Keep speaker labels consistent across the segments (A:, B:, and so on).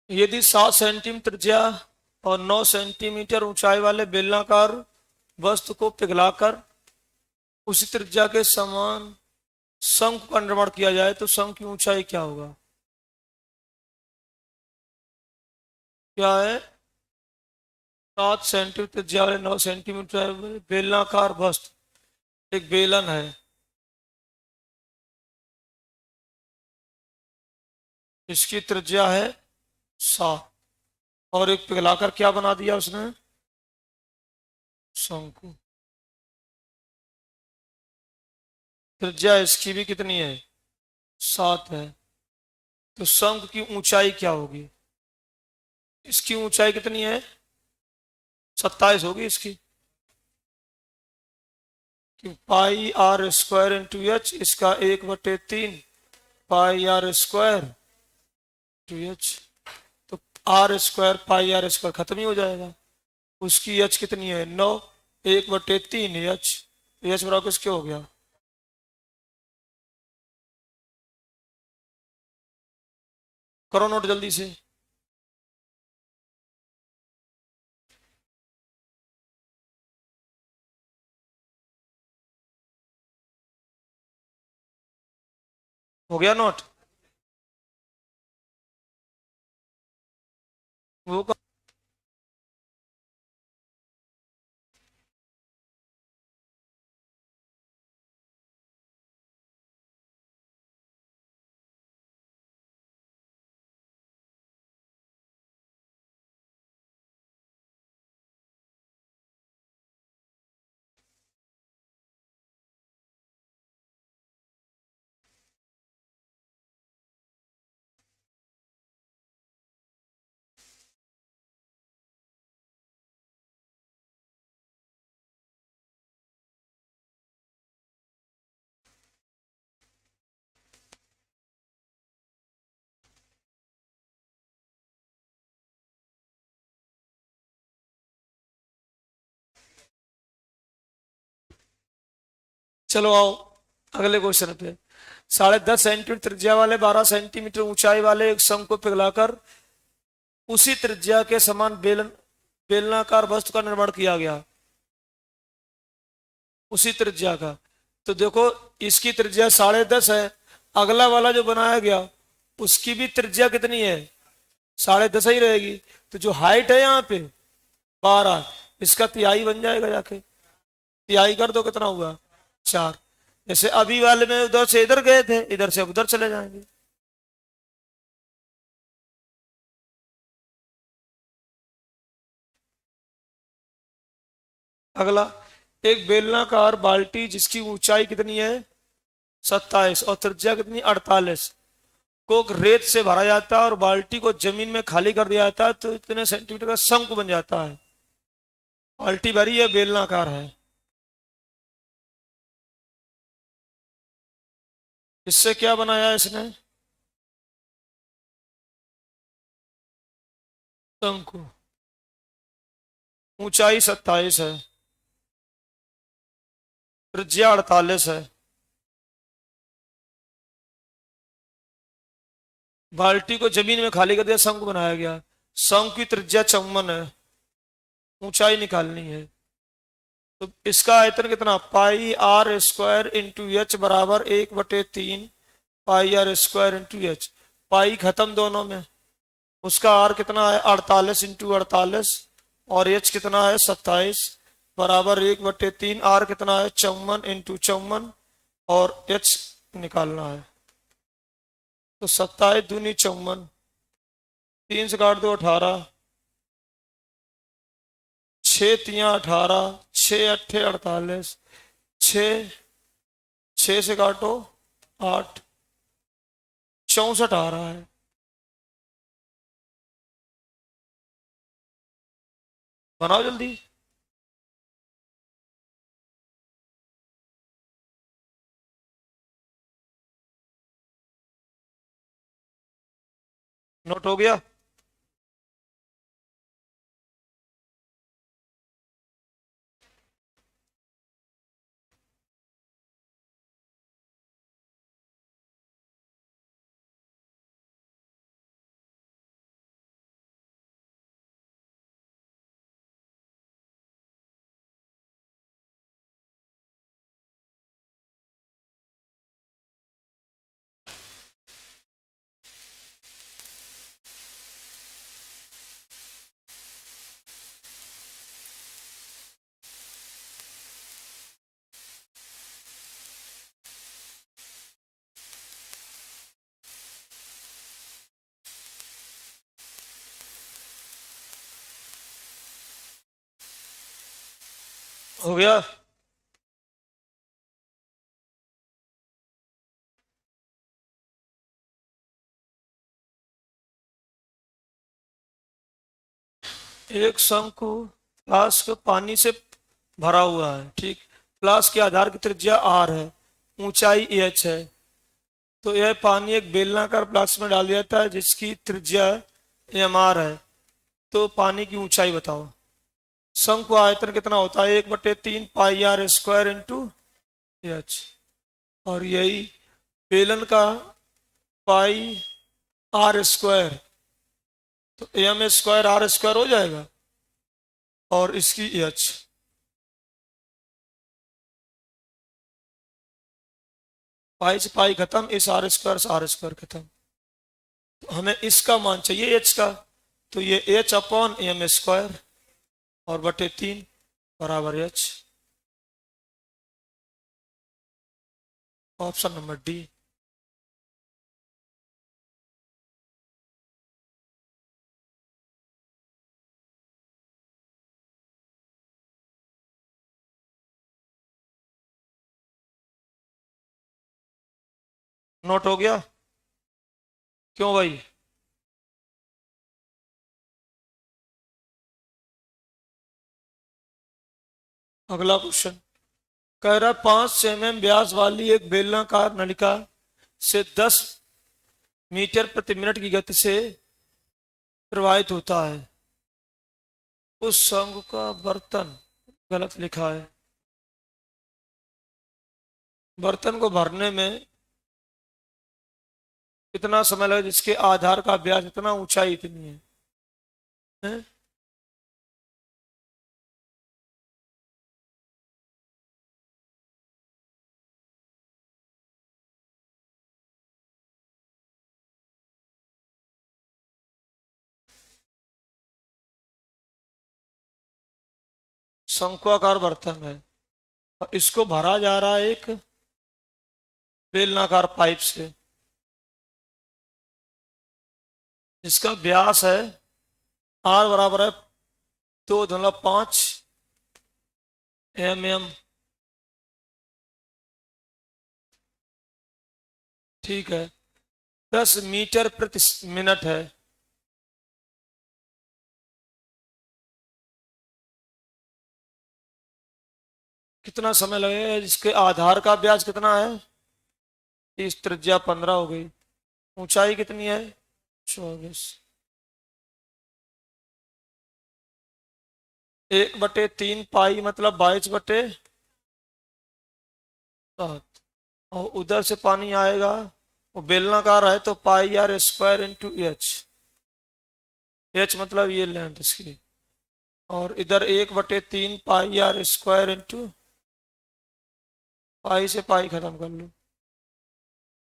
A: यदि 7 सेंटीमीटर त्रिज्या और 9 सेंटीमीटर ऊंचाई वाले बेलनाकार वस्तु को पिघलाकर उसी त्रिज्या के समान शंकु का निर्माण किया जाए तो शंकु की ऊंचाई क्या होगा? क्या है? 7 सेंटीमीटर त्रिज्या वाले 9 सेंटीमीटर बेलनाकार वस्तु, एक बेलन है, इसकी त्रिज्या है 7, और एक पिघलाकर क्या बना दिया उसने? शंकु। त्रिज्या इसकी भी कितनी है? 7 है। तो शंकु की ऊंचाई क्या होगी? इसकी ऊंचाई कितनी है? 27 होगी इसकी, कि pi are square into H, इसका 1/3 pi are square to H. तो R square pi are square खत्म ही हो जाएगा। उसकी एच कितनी है? 9, 1/3 एच। एच बराबर किसके हो गया? करो नोट जल्दी से। हो गया नोट? वो चलो आओ अगले क्वेश्चन पे। 10.5 सेंटीमीटर त्रिज्या वाले 12 सेंटीमीटर ऊंचाई वाले एक शंकु को पिघलाकर उसी त्रिज्या के समान बेलनाकार वस्तु का निर्माण किया गया, उसी त्रिज्या का। तो देखो, इसकी त्रिज्या 10.5 है, अगला वाला जो बनाया गया उसकी भी त्रिज्या कितनी है? 10.5 ही रहेगी। तो जो हाइट है यहाँ पे 12, इसका तिहाई बन जाएगा जाके। तिहाई कर दो, कितना हुआ? 4। जैसे अभी वाले में उधर से इधर गए थे, इधर से उधर चले जाएंगे। अगला, एक बेलनाकार बाल्टी जिसकी ऊंचाई कितनी है? 27 और त्रिज्या कितनी? 48 को रेत से भरा जाता है और बाल्टी को जमीन में खाली कर दिया जाता है तो इतने सेंटीमीटर का शंकु बन जाता है। बाल्टी भरी है, बेलनाकार है, इससे क्या बनाया इसने? शंकु। ऊंचाई 27 है, त्रिज्या 48 है, बाल्टी को जमीन में खाली कर दिया, शंकु बनाया गया। शंकु की त्रिज्या 54 है, ऊंचाई निकालनी है। तो इसका आयतन कितना? पाई आर स्क्वायर इंटू एच बराबर 1/3 pi are square into h. पाई खत्म दोनों में। उसका आर कितना है? 48 इंटू 48, और एच कितना है? 27 बराबर 1/3। आर कितना है? 54 इंटू 54, और एच निकालना है। तो 27 दूनी 54, 3 से काट दो 18, 6 × 3 = 18, 6 × 8 = 48, 6, 6 से काटो 8, 64 आ रहा है। बनाओ जल्दी। नोट हो गया? हो गया। एक शंकु फ्लास्क पानी से भरा हुआ है, ठीक। फ्लास्क के आधार की त्रिज्या आर है, ऊंचाई एच है। तो यह पानी एक बेलनाकार फ्लास्क में डाल दिया जाता है जिसकी त्रिज्या एम आर है। तो पानी की ऊंचाई बताओ। शंकु आयतन कितना होता है? 1/3 pi are square into H. और यही बेलन का पाई आर स्क्वायर, तो एम स्क्वायर आर स्क्वायर हो जाएगा। और इसकी एच, पाई से पाई खत्म, इस आर स्क्वायर से आर स्क्वायर खत्म। तो हमें इसका मान चाहिए एच का, तो ये एच अपॉन एम स्क्वायर और बटे 3 बराबर H. Option number D. Note हो गया? क्यों भाई? अगला क्वेश्चन कह रहा है 5 mm व्यास वाली एक बेलनाकार नलिका से 10 मीटर प्रति मिनट की गति से प्रवाहित होता है। उस शंकु का बर्तन, गलत लिखा है। बर्तन को भरने में कितना समय लगे जिसके आधार का व्यास इतना, ऊंचाई इतनी है, हैं? शंक्वाकार बर्तन है और इसको भरा जा रहा है एक बेलनाकार पाइप से जिसका व्यास है आर बराबर है 2.5 mm। ठीक है, 10 मीटर प्रति मिनट है। कितना समय लगेगा जिसके आधार का व्यास कितना है? इस त्रिज्या 15 हो गई, ऊंचाई कितनी है? 24। 1/3 पाई मतलब 22/7। और उधर से पानी आएगा, वो बेलनाकार है तो pi are square into h. H मतलब ये लेंथ इसकी। और इधर 1/3 pi are square into, pi से पाई खत्म कर लो,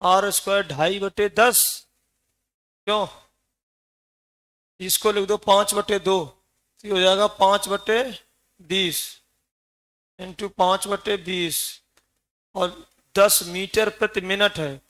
A: आर स्क्वायर 2.5/10। क्यों? इसको लिख दो 5/2, तो हो जाएगा 5/20 इंटू 5/20। और 10 मीटर प्रति मिनट है।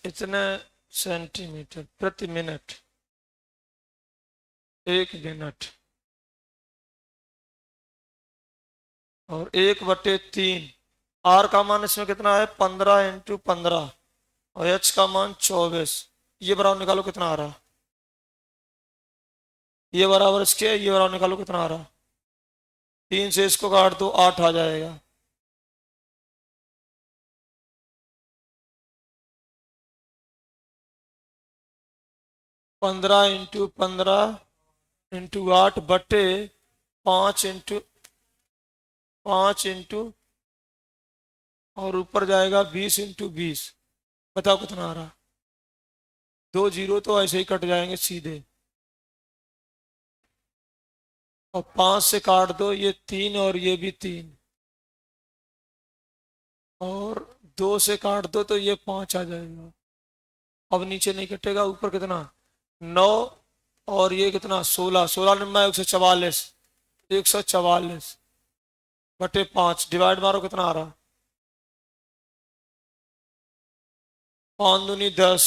A: इतने सेंटीमीटर प्रति मिनट, 1 मिनट। और 1/3, आर का मान इसमें कितना है? 15 इंटू 15 और एच का मान 24। ये बराबर निकालो कितना आ रहा। ये बराबर इसके, ये बराबर निकालो कितना आ रहा। 3 से इसको काट दो, 8 आ जाएगा। पंद्रह इंटू 15 इंटू 8 बटे 5 इंटू 5 इंटू, और ऊपर जाएगा 20 इंटू 20। बताओ कितना आ रहा। 2 जीरो तो ऐसे ही कट जाएंगे सीधे। और 5 से काट दो, ये 3 और ये भी 3। और 2 से काट दो तो ये 5 आ जाएगा। अब नीचे नहीं कटेगा, ऊपर कितना? 9 और ये कितना? 16। 16 नंबर 144। 144 बटे 5, डिवाइड मारो कितना आ रहा। 5 दूनी 10,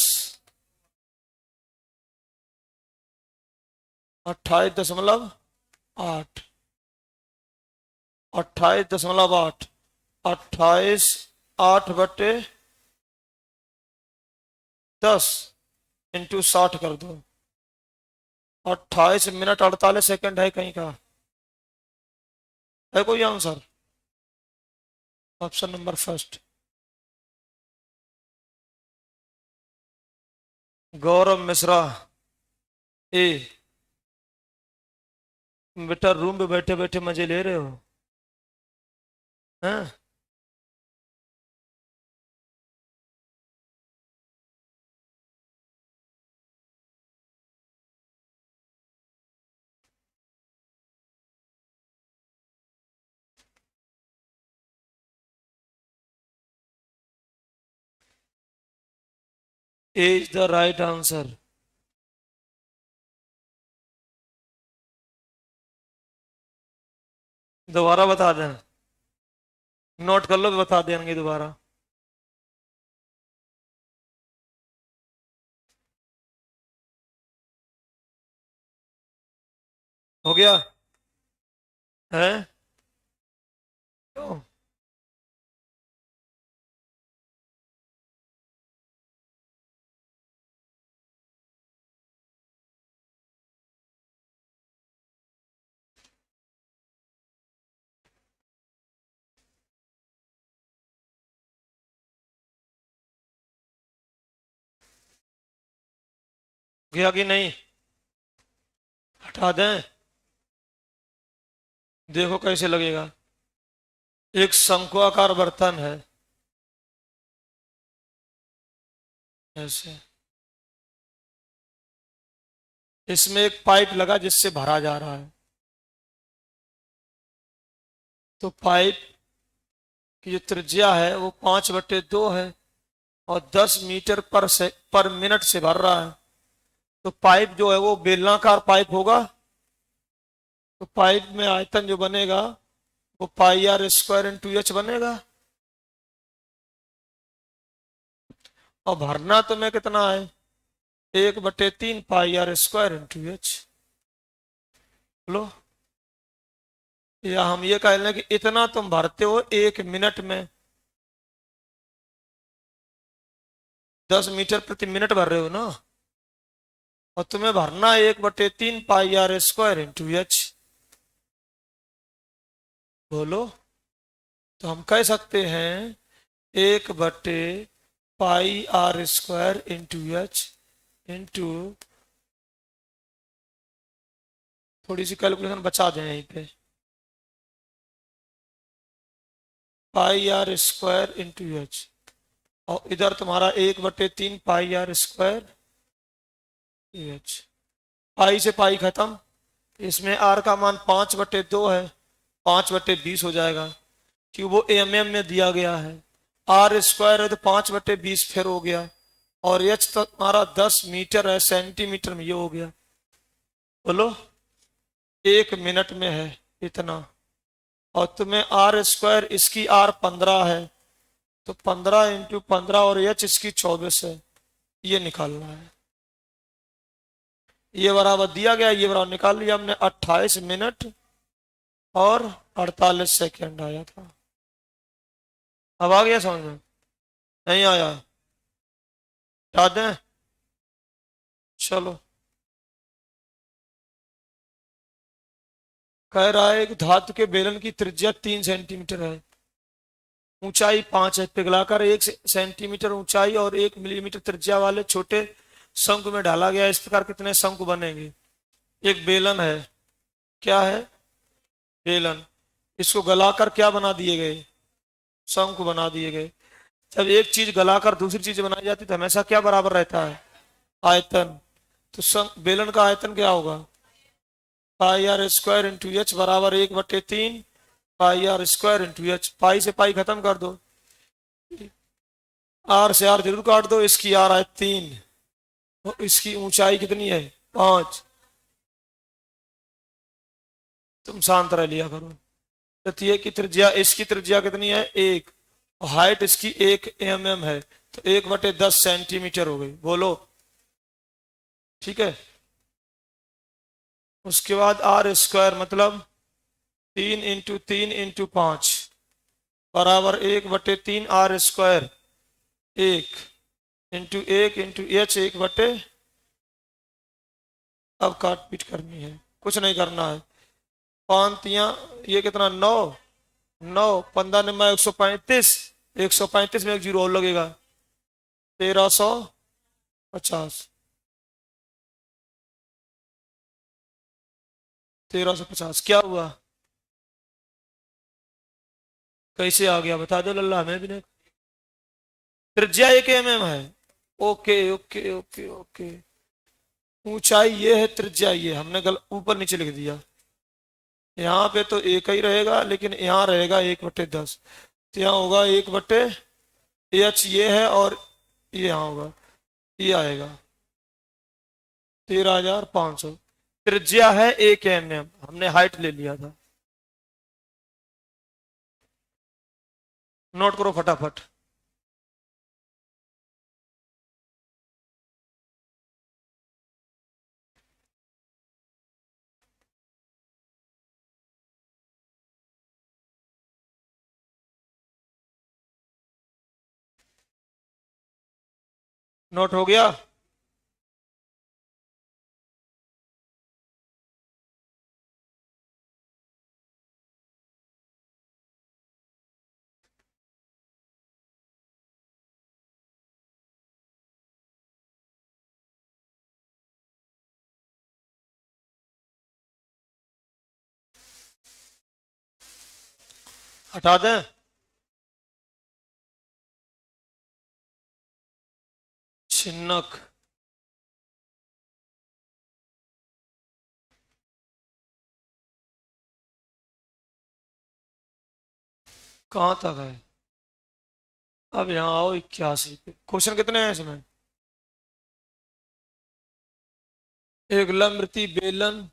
A: 28.8, 28.8, 28 8/10 इंटू 60 कर दो। 28 मिनट 48 सेकंड है कहीं का? है कोई आंसर? ऑप्शन नंबर फर्स्ट, गौरव मिश्रा ए। बेटा रूम पे बैठे बैठे मजे ले रहे हो हैं? ए इज द राइट आंसर। दोबारा बता दें, नोट कर लो, बता देंगे दोबारा। हो गया है? क्यों? गया कि नहीं? हटा दें? देखो कैसे लगेगा। एक शंकुआकार बर्तन है ऐसे, इसमें एक पाइप लगा जिससे भरा जा रहा है। तो पाइप की जो त्रिज्या है वो 5/2 है और 10 मीटर पर मिनट से भर रहा है। तो पाइप जो है वो बेलनाकार पाइप होगा। तो पाइप में आयतन जो बनेगा वो πr² × h बनेगा। और भरना तो में कितना है? 1/3 πr² × h। लो, या हम ये कह लें कि इतना तुम भरते हो 1 मिनट में। 10 मीटर प्रति मिनट भर रहे हो ना, और तुम्हें भरना 1/3 πr² × h। बोलो, तो हम कह सकते हैं 1/πr² × h इंटू, थोड़ी सी कैलकुलेशन बचा दें यहीं पे, πr² × h, और इधर तुम्हारा 1/3 πr² h। पाई से पाई खत्म, इसमें r का मान 5/2 है, 5/20 हो जाएगा क्योंकि वो mm में दिया गया है। r² है तो 5/20 फिर हो गया, और h तो तुम्हारा 10 मीटर है, सेंटीमीटर में ये हो गया। बोलो, 1 मिनट में है इतना, और तुम्हें r², इसकी r 15 है तो 15 × 15, और h इसकी 24 है, ये निकालना है। ये बराबर दिया गया, ये बराबर निकाल लिया हमने। 28 मिनट और 48 सेकंड आया था। अब आ गया समझ में? नहीं आया? हटा दें? चलो, कह रहा है कि धातु के बेलन की त्रिज्या 3 सेंटीमीटर है, ऊंचाई 5 है, पिघलाकर 1 सेंटीमीटर ऊंचाई और 1 मिलीमीटर त्रिज्या वाले छोटे शंकु में डाला गया। इस प्रकार कितने शंकु बनेंगे? एक बेलन है, क्या है? बेलन। इसको गलाकर क्या बना दिए गए? शंकु बना दिए गए। जब एक चीज गलाकर दूसरी चीज बनाई जाती है तो हमेशा क्या बराबर रहता है? आयतन। तो बेलन का आयतन क्या होगा? πr² × h बराबर 1/3 πr² × h। पाई से पाई खत्म कर दो, r से r जरूर काट दो। इसकी r है 3, और इसकी ऊंचाई कितनी है? 5। तुम शांत रह लिया करो। तृतीय की त्रिज्या, इसकी त्रिज्या कितनी है? 1, और हाइट इसकी 1 mm है, तो 1/10 सेंटीमीटर हो गई, बोलो। ठीक है। उसके बाद r² मतलब 3 × 3 × 5 बराबर 1/3 r²। 1 × 1 × h 1 अब काट पीट करनी है, कुछ नहीं करना है। 5 ये कितना, 9। 9 15 9 135। 135 में एक जीरो और लगेगा, 1350। 1350 क्या हुआ, कैसे आ गया बता दो लल्ला, हमें भी नहीं। त्रिज्या 1 mm है। Okay okay okay okay. ऊंचाई ये है, त्रिज्या ये, हमने ऊपर नीचे लिख दिया। यहाँ पे तो एक ही रहेगा, लेकिन यहाँ रहेगा 1/10। तो यहाँ होगा 1/h ये है, और ये यहाँ होगा, ये आएगा 13,500। त्रिज्या है 1 mm, हमने हाइट ले लिया था। नोट करो फटाफट। नोट हो गया। हटा दें। छिन्नक कहां तक है, अब यहाँ आओ 81 पे। क्वेश्चन कितने हैं इसमें, एक लंबवृत्तीय बेलन,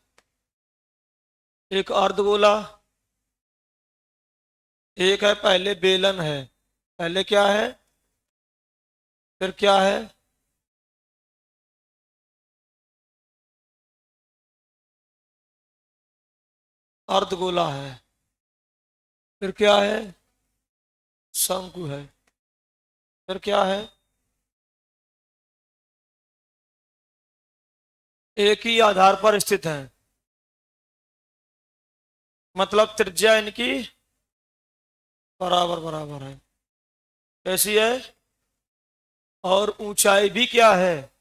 A: एक अर्धगोला, एक है पहले बेलन है, पहले क्या है, फिर क्या है, अर्धगोला है, फिर क्या है, शंकु है, फिर क्या है, एक ही आधार पर स्थित है, मतलब त्रिज्या इनकी बराबर बराबर है। कैसी है, और ऊंचाई भी क्या है,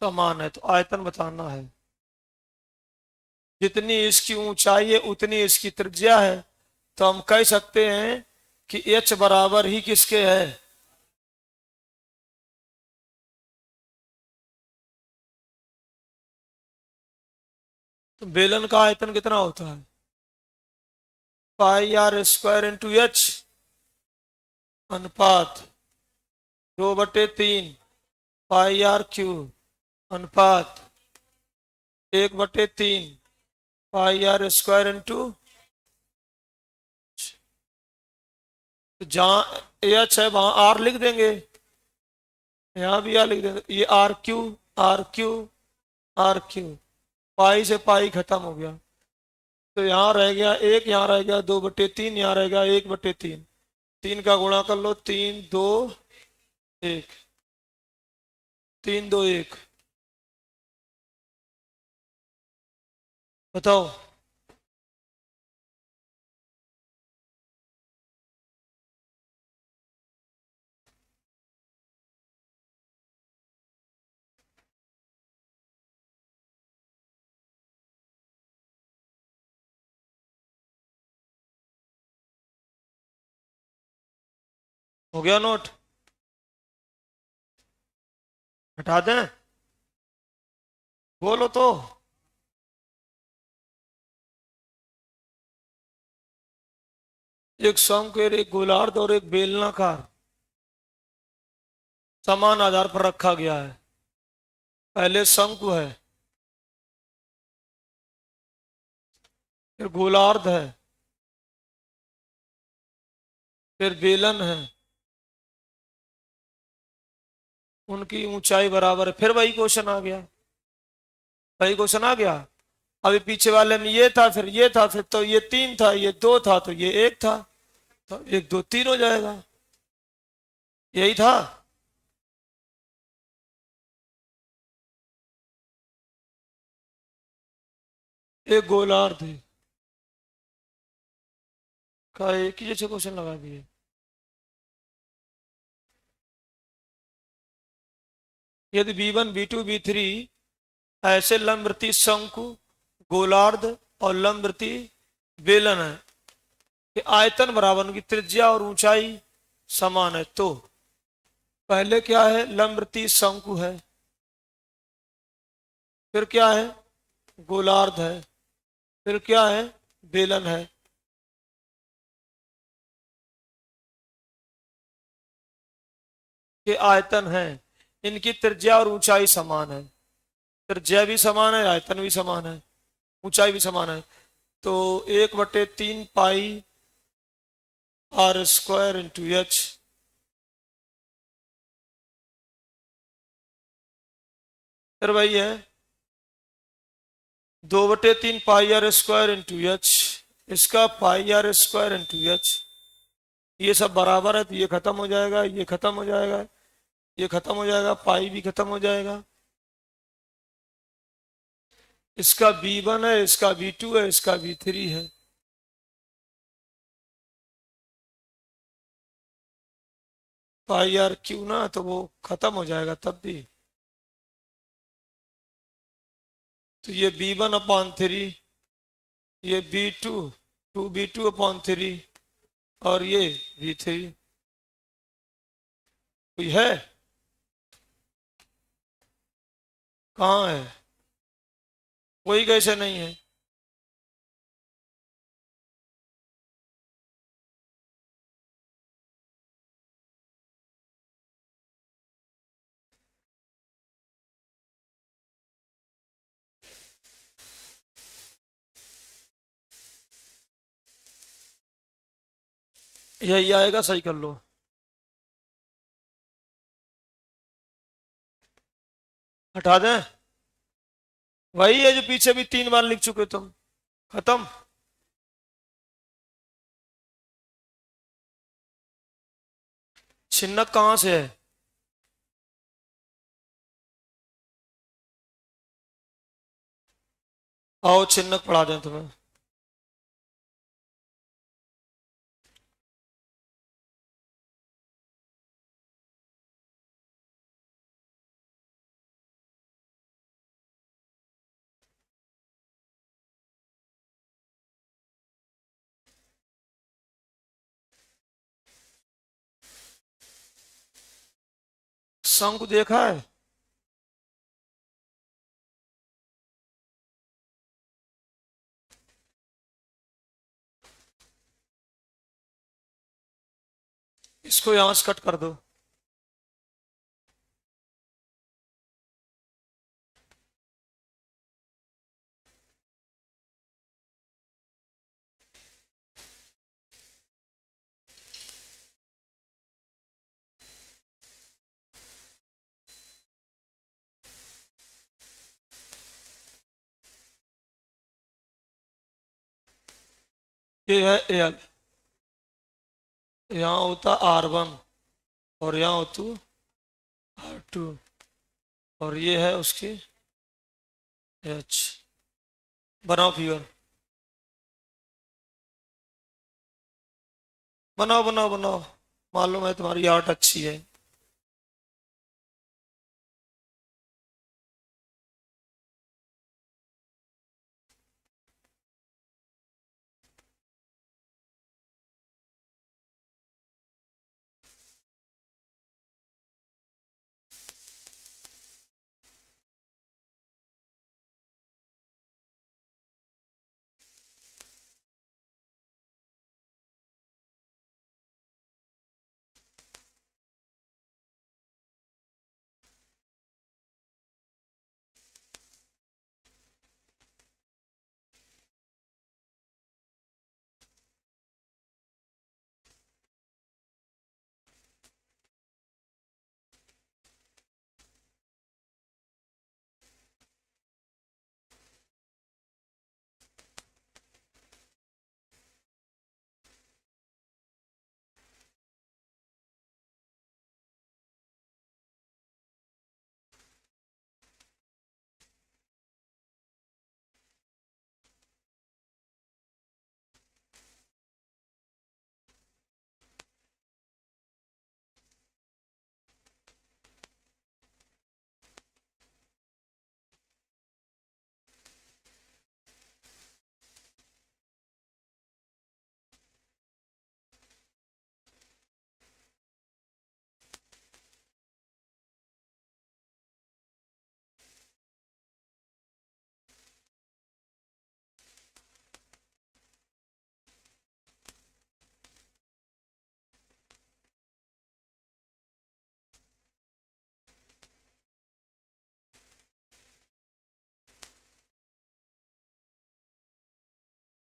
A: समान है। तो आयतन बताना है, जितनी इसकी ऊंचाई है उतनी इसकी त्रिज्या है। तो हम कह सकते हैं कि h बराबर ही किसके है, तो बेलन का आयतन कितना होता है, πr² × h अनुपात 2/3 πr³ अनुपात 1/3 πr² × जहां h है वहां r लिख देंगे, यहां भी r लिख देंगे, ये r³ पाई से पाई खत्म हो गया। तो यहाँ रह गया 1, यहाँ रह गया 2/3, यहाँ रह गया 1/3। 3 का गुणा कर लो, 3 2 1, 3 2 1। बताओ। हो गया नोट, हटा दें, बोलो तो। एक शंक्वाकार, एक गोलार्ध और एक बेलनाकार समान आधार पर रखा गया है। पहले शंकु है, फिर गोलार्ध है, फिर बेलन है, उनकी ऊंचाई बराबर है। फिर वही क्वेश्चन आ गया, वही क्वेश्चन आ गया। अभी पीछे वाले में ये था, फिर ये था, फिर तो ये 3 था, ये 2 था, तो ये 1 था, तो 1 2 3 हो जाएगा। यही था। एक गोलार्ध का एक ही जैसे क्वेश्चन लगा दिए। यदि B1 B2 B3 ऐसे लंबवृत्तीय शंकु, गोलार्ध और लंबवृत्तीय बेलन है कि आयतन बराबर, उनकी त्रिज्या और ऊंचाई समान है, तो पहले क्या है, लंबवृत्तीय शंकु है, फिर क्या है, गोलार्ध है, फिर क्या है, बेलन है। के आयतन है, इनकी त्रिज्या और ऊंचाई समान है। त्रिज्या भी समान है, आयतन भी समान है, ऊंचाई भी समान है। तो 1/3 पाई R² इंटू एच, फिर वही है 2/3 पाई R² इंटू एच, इसका पाई R² इंटू एच। ये सब बराबर है, तो ये खत्म हो जाएगा, ये खत्म हो जाएगा, ये खत्म हो जाएगा, पाई भी खत्म हो जाएगा। इसका B1 है, इसका B2 है, इसका B3 है। पाई R³ ना, तो वो खत्म हो जाएगा तब भी। तो ये B1/3, ये B2 2B2/3, और ये B3। कोई है? कहाँ है? कोई कैसे नहीं है? यही आएगा, सही कर लो। हटा दें? वही है जो पीछे भी 3 बार लिख चुके तुम। खत्म। छिन्नक कहाँ से है? आओ छिन्नक पढ़ा दें तुम्हें। शंकु देखा है? इसको यहां से कट कर दो। ये है एल, यहाँ होता R1, और यहाँ होती R2, और ये है उसकी एच। बनाओ फिगर। बनाओ बनाओ बनाओ, मालूम है तुम्हारी आर्ट अच्छी है।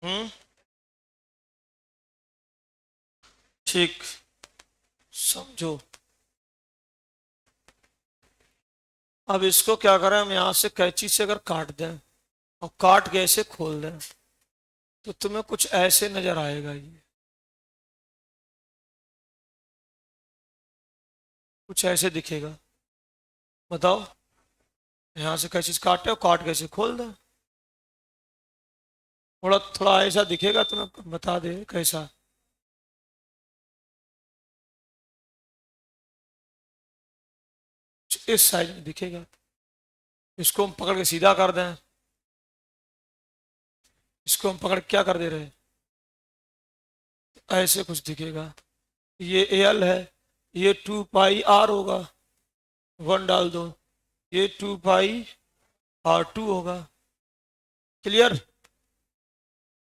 A: हम्म, ठीक, समझो। अब इसको क्या करें, हम यहां से कैंची से अगर काट दें और काट के ऐसे खोल दें तो तुम्हें कुछ ऐसे नजर आएगा, ये कुछ ऐसे दिखेगा। बताओ, यहां से कैंची से काटे और काट के ऐसे खोल दें, थोड़ा थोड़ा ऐसा दिखेगा तुम्हें, बता दे कैसा। इस साइज में दिखेगा। इसको हम पकड़ के सीधा कर दें, इसको हम पकड़ के क्या कर दे रहे हैं, ऐसे कुछ दिखेगा। ये एल है, ये 2 पाई आर होगा, 1 डाल दो, ये 2 पाई R2 होगा। क्लियर।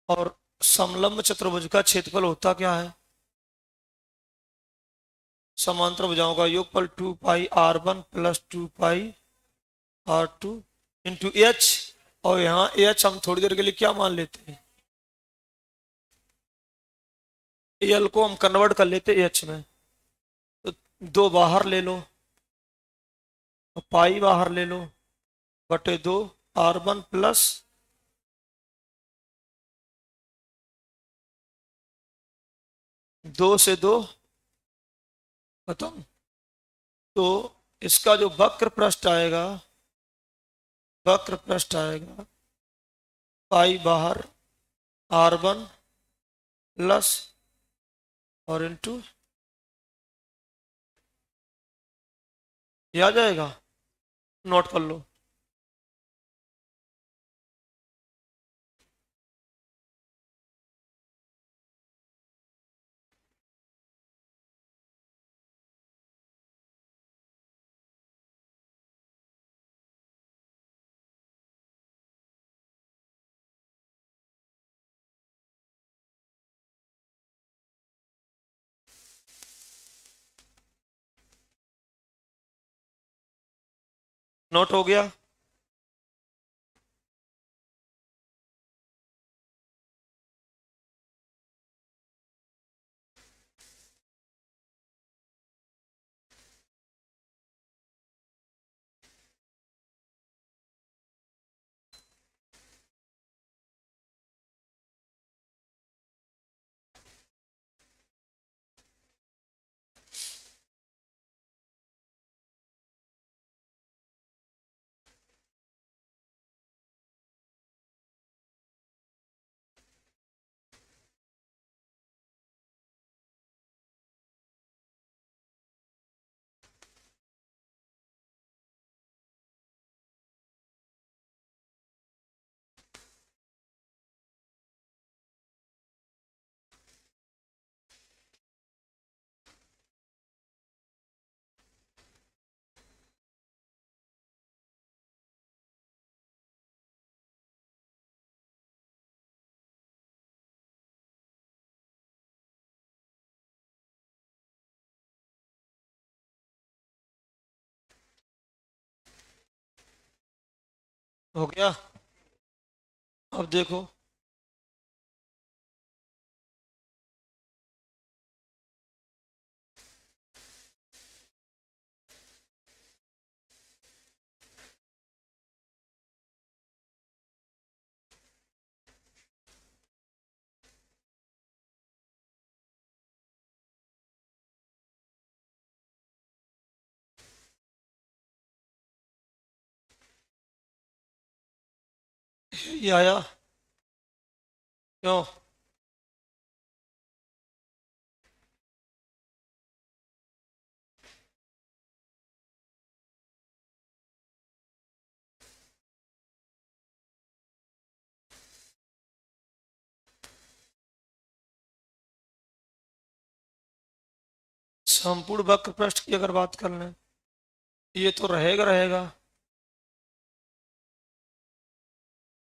A: और समलंब चतुर्भुज का क्षेत्रफल होता क्या है, समांतर भुजाओं का योगफल 2 पाई R1 प्लस 2 पाई R2 इंटू एच। और यहाँ एच हम थोड़ी देर के लिए क्या मान लेते हैं, एल को हम कन्वर्ट कर लेते हैं एच में। तो 2 बाहर ले लो और पाई बाहर ले लो, बटे 2 R1 प्लस 2 से 2 खत्म। तो इसका जो वक्र पृष्ठ आएगा, वक्र पृष्ठ आएगा पाई बाहर R1 प्लस और इंटू, ये आ जाएगा, नोट कर लो। नोट हो गया। हो गया। अब देखो, ये आया क्यों। संपूर्ण वक्र पृष्ठ की अगर बात कर लें, ये तो रहेगा रहेगा,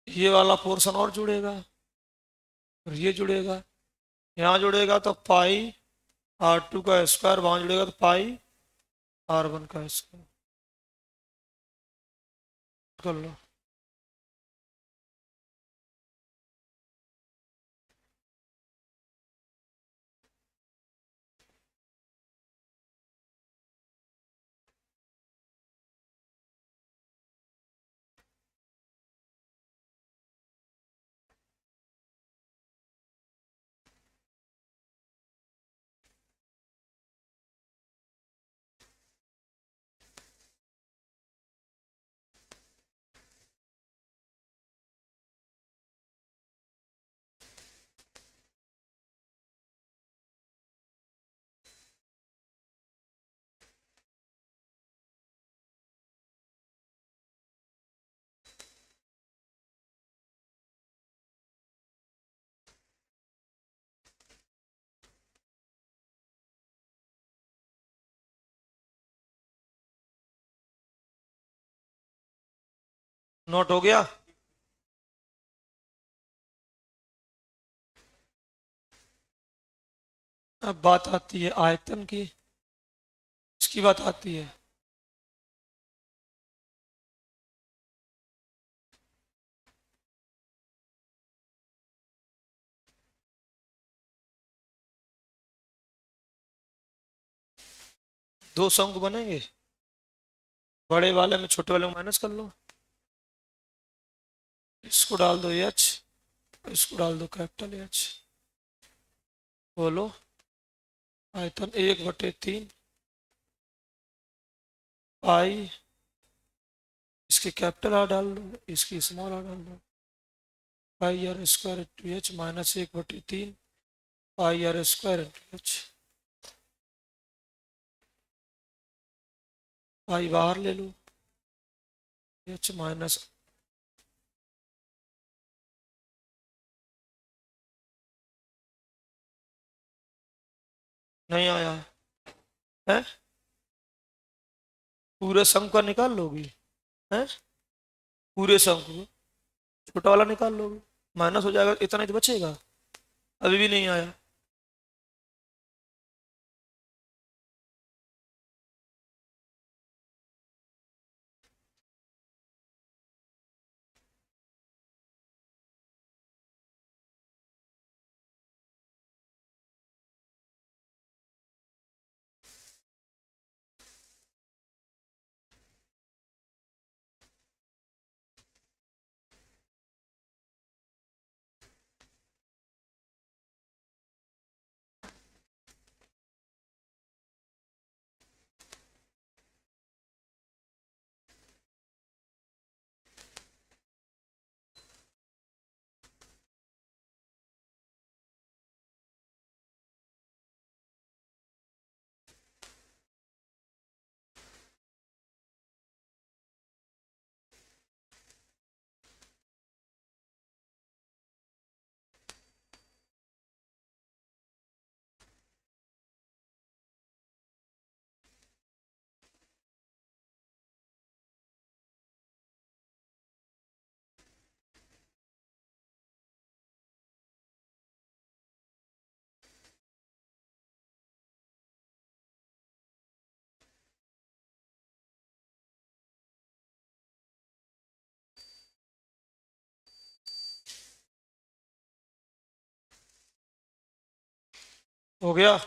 A: ये वाला पोर्शन और जुड़ेगा और ये जुड़ेगा, यहाँ जुड़ेगा तो पाई R2 का स्क्वायर, वहां जुड़ेगा तो पाई R1 का स्क्वायर। कर लो। नोट हो गया। अब बात आती है आयतन की, इसकी बात आती है। दो शंकु बनेंगे, बड़े वाले में छोटे वाले को माइनस कर लो, इसको डाल दो एच, इसको डाल दो कैपिटल एच। बोलो आयतन 1/3 पाई, इसकी कैपिटल आर डाल दो, इसकी स्मॉल आर डाल दो, pi are square into h minus 1/3 pi are square into h. Pi बाहर ले लो, एच माइनस, नहीं आया है, पूरे शंकु का निकाल लोगी है, पूरे शंकु को छोटा वाला निकाल लोगे, माइनस हो जाएगा, इतना ही तो बचेगा। अभी भी नहीं आया। हो गया।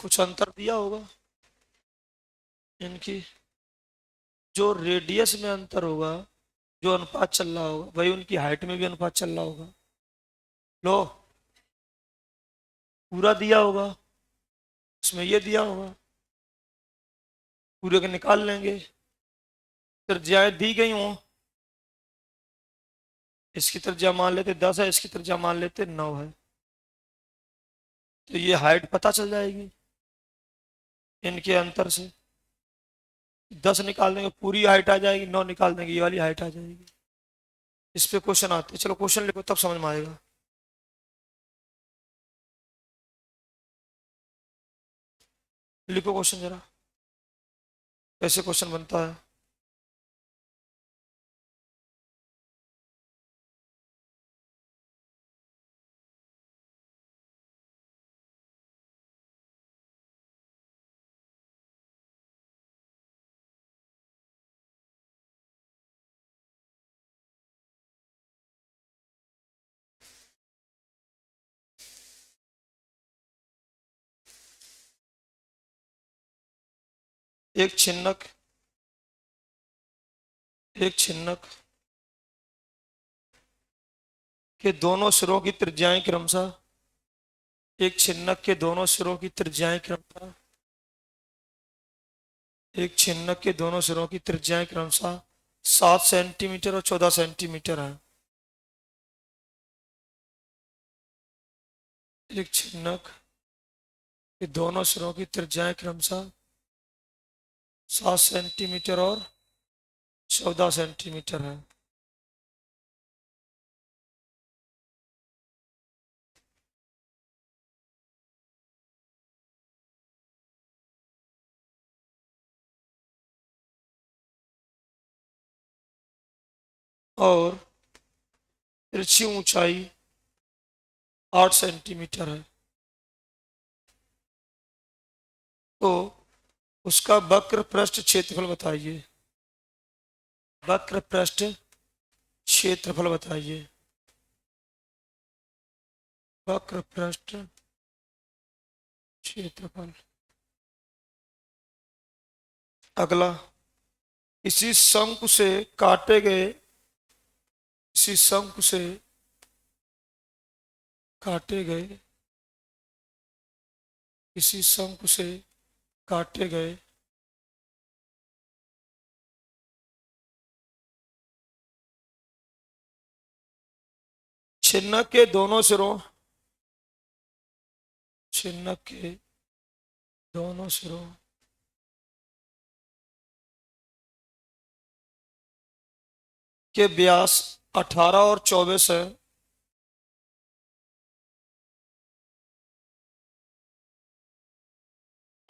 A: कुछ अंतर दिया होगा इनकी, जो रेडियस में अंतर होगा, जो अनुपात चल रहा होगा, वही उनकी हाइट में भी अनुपात चल रहा होगा। लो, पूरा दिया होगा, इसमें ये दिया होगा, पूरे के निकाल लेंगे, त्रिज्याएं दी गई हों, इसकी त्रिज्या मान लेते 10 है, इसकी त्रिज्या मान लेते 9 है, तो ये हाइट पता चल जाएगी इनके अंतर से। 10 निकाल देंगे पूरी हाइट आ जाएगी, 9 निकाल देंगे ये वाली हाइट आ जाएगी। इस पे क्वेश्चन आते हैं, चलो क्वेश्चन लिखो तब समझ में आएगा। लिखो क्वेश्चन जरा, कैसे क्वेश्चन बनता है। एक छिन्नक, एक छिन्नक के दोनों सिरों की त्रिज्याएं क्रमशः, एक छिन्नक के दोनों सिरों की त्रिज्याएं क्रमशः, एक छिन्नक के दोनों सिरों की त्रिज्याएं क्रमशः 7 सेंटीमीटर और 14 सेंटीमीटर है। एक छिन्नक ये दोनों सिरों की त्रिज्याएं क्रमशः 7 सेंटीमीटर और 14 सेंटीमीटर है। और तिरछी ऊंचाई 8 सेंटीमीटर है। तो उसका वक्र पृष्ठ क्षेत्रफल बताइए। वक्र पृष्ठ क्षेत्रफल बताइए। वक्र पृष्ठ क्षेत्रफल। अगला, इसी शंकु से काटे गए इसी शंकु से काटे गए इसी शंकु से काटे गए छिन्नक के दोनों सिरों छिन्नक के दोनों सिरों के व्यास 18 और 24 है।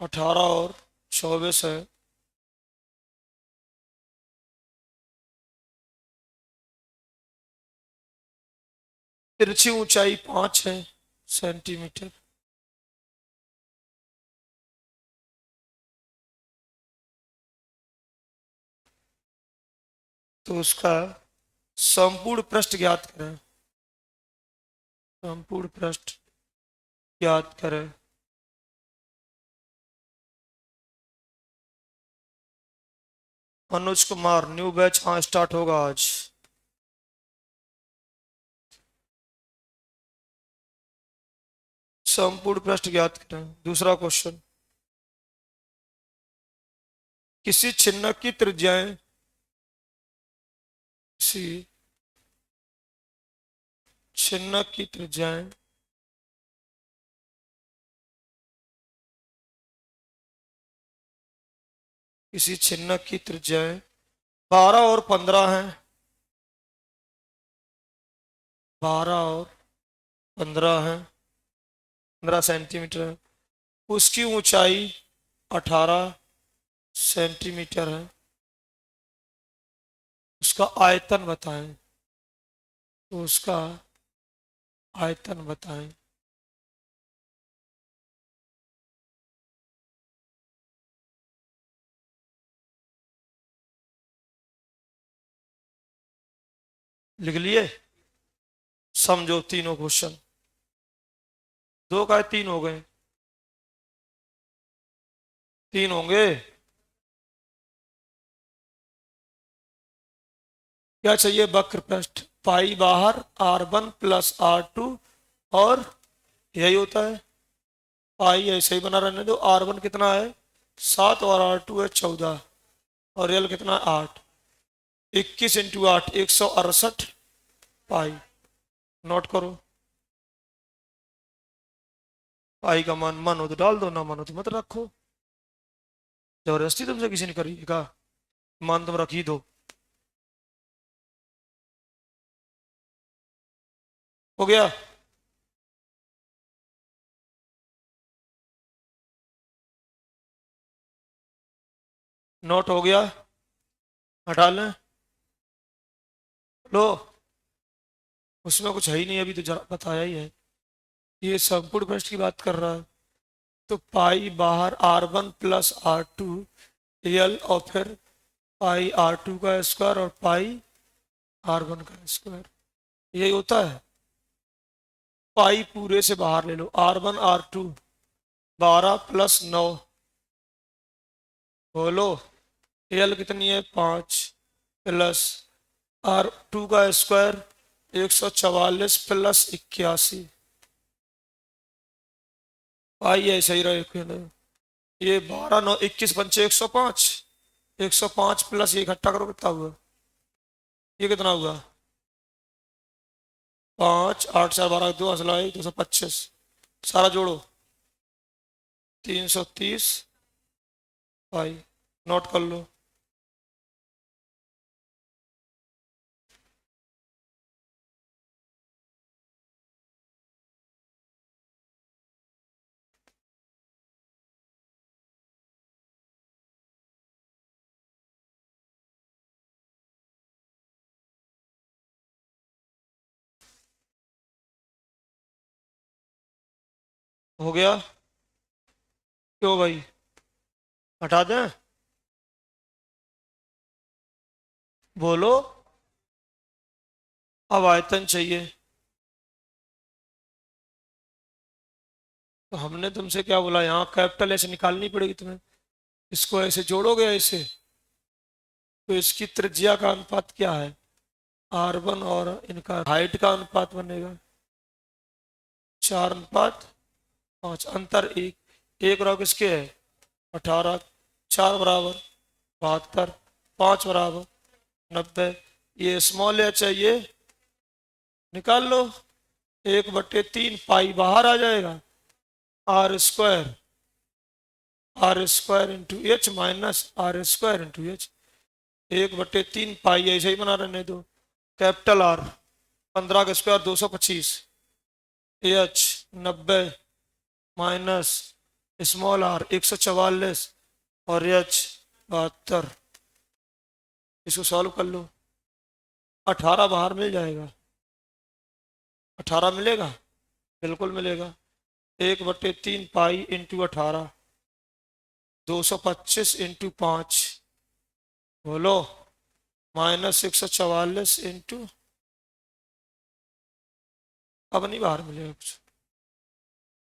A: 18 और 24 है। तिरछी ऊंचाई 5 है सेंटीमीटर। तो उसका संपूर्ण पृष्ठ ज्ञात करें। संपूर्ण पृष्ठ ज्ञात करें। अनुज कुमार, न्यू बैच हाँ स्टार्ट होगा आज। संपूर्ण पृष्ठ ज्ञात करें। दूसरा क्वेश्चन, किसी छिन्नक की त्रिज्याएं किसी छिन्नक की त्रिज्याएं किसी छिन्नक की त्रिज्याएं 12 और 15 है। 12 और 15 है। 15 सेंटीमीटर है। उसकी ऊंचाई 18 सेंटीमीटर है। उसका आयतन बताएं। तो उसका आयतन बताएं। लिख लिए? समझो तीनों क्वेश्चन। दो का 3 हो गए। 3 होंगे। क्या चाहिए? वक्र पृष्ठ। पाई बाहर R1 प्लस R2 और यही होता है। पाई ऐसे ही बना रहने दो। R1 कितना है 7 और R2 है 14 और रियल कितना है 8। 21 इंटू 8 168 पाई। नोट करो। पाई का मान मन हो तो डाल दो, ना मन हो तो मत रखो। जबरदस्ती तुमसे किसी ने करी है का? मान तुम रख ही दो। हो गया? नोट हो गया? हटा लें? लो, उसमें कुछ है ही नहीं, अभी तो जरा बताया ही है। ये संपूर्ण पृष्ठ की बात कर रहा है। तो पाई बाहर R1 प्लस R2 रियल और फिर पाई R2 का स्क्वायर और पाई R1 का स्क्वायर। यही होता है। पाई पूरे से बाहर ले लो। R1 R2 12 प्लस 9 बोलो। रियल कितनी है 5 प्लस R2 का स्क्वायर 144 प्लस 81। पाई ऐसे ही रहे। ये 12 9 21 पंचे 105। 105 प्लस ये इकट्ठा करो कितना हुआ? ये कितना हुआ? 5 8 4 12 2 असला 1 225। सारा जोड़ो। 330 पाई। नोट कर लो। हो गया? क्यों भाई, हटा दें? बोलो। अब आयतन चाहिए, तो हमने तुमसे क्या बोला, यहाँ कैपिटल ऐसे निकालनी पड़ेगी तुम्हें। इसको ऐसे जोड़ोगे ऐसे, तो इसकी त्रिज्या का अनुपात क्या है, R1 और इनका हाइट का अनुपात बनेगा 4:5। अंतर एक एक रहो किसके है, 18। 4 बराबर 72, 5 बराबर 90। ये स्मॉल एच है, ये निकाल लो। 1/3 पाई बाहर आ जाएगा, R² R² into h minus R² into H. 1/3 पाई ऐसे ही बना रहने दो। कैपिटल R 15 का square 225, H 90 minus small r 144 और एच 72। इसको सॉल्व कर लो। 18 बाहर मिल जाएगा, 18 मिलेगा, बिल्कुल मिलेगा। 1/3 पाई इंटू 18, 225 इंटू 5, बोलो, माइनस 144 इंटू, अब नहीं बाहर मिलेगा कुछ,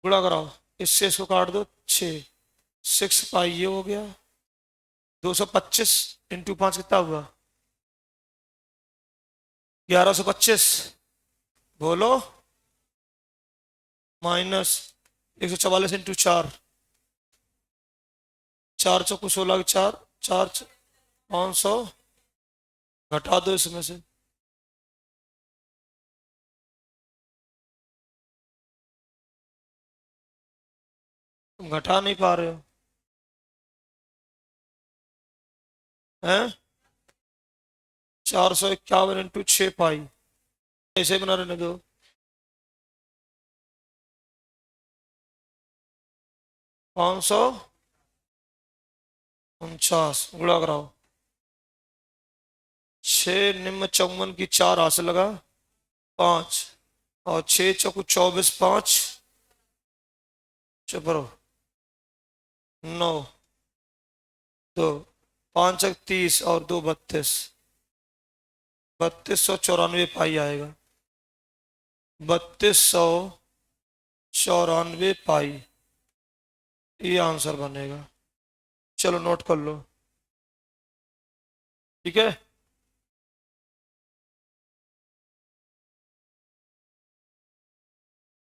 A: गुणा कराओ, इससे इसको काट दो 6, 6 पाई ये हो गया। 225 इंटू 5 कितना हुआ, 1125, बोलो, माइनस 144 इंटू 4, 4 चौको 16 के 4, 4 500, घटा दो इसमें से। तुम घटा नहीं पा रहे हो, हैं? 451 इंटू 6 पाई, ऐसे बना रहने दो। 549 गुणा कराओ, 6 निम्न 54 की 4 हाथ से लगा 5, और 6 चौको 24, 5 चुप रहो, 9 2, 5 30 और 2 32, 3294 पाई आएगा। 3294 पाई, ये आंसर बनेगा। चलो नोट कर लो, ठीक है।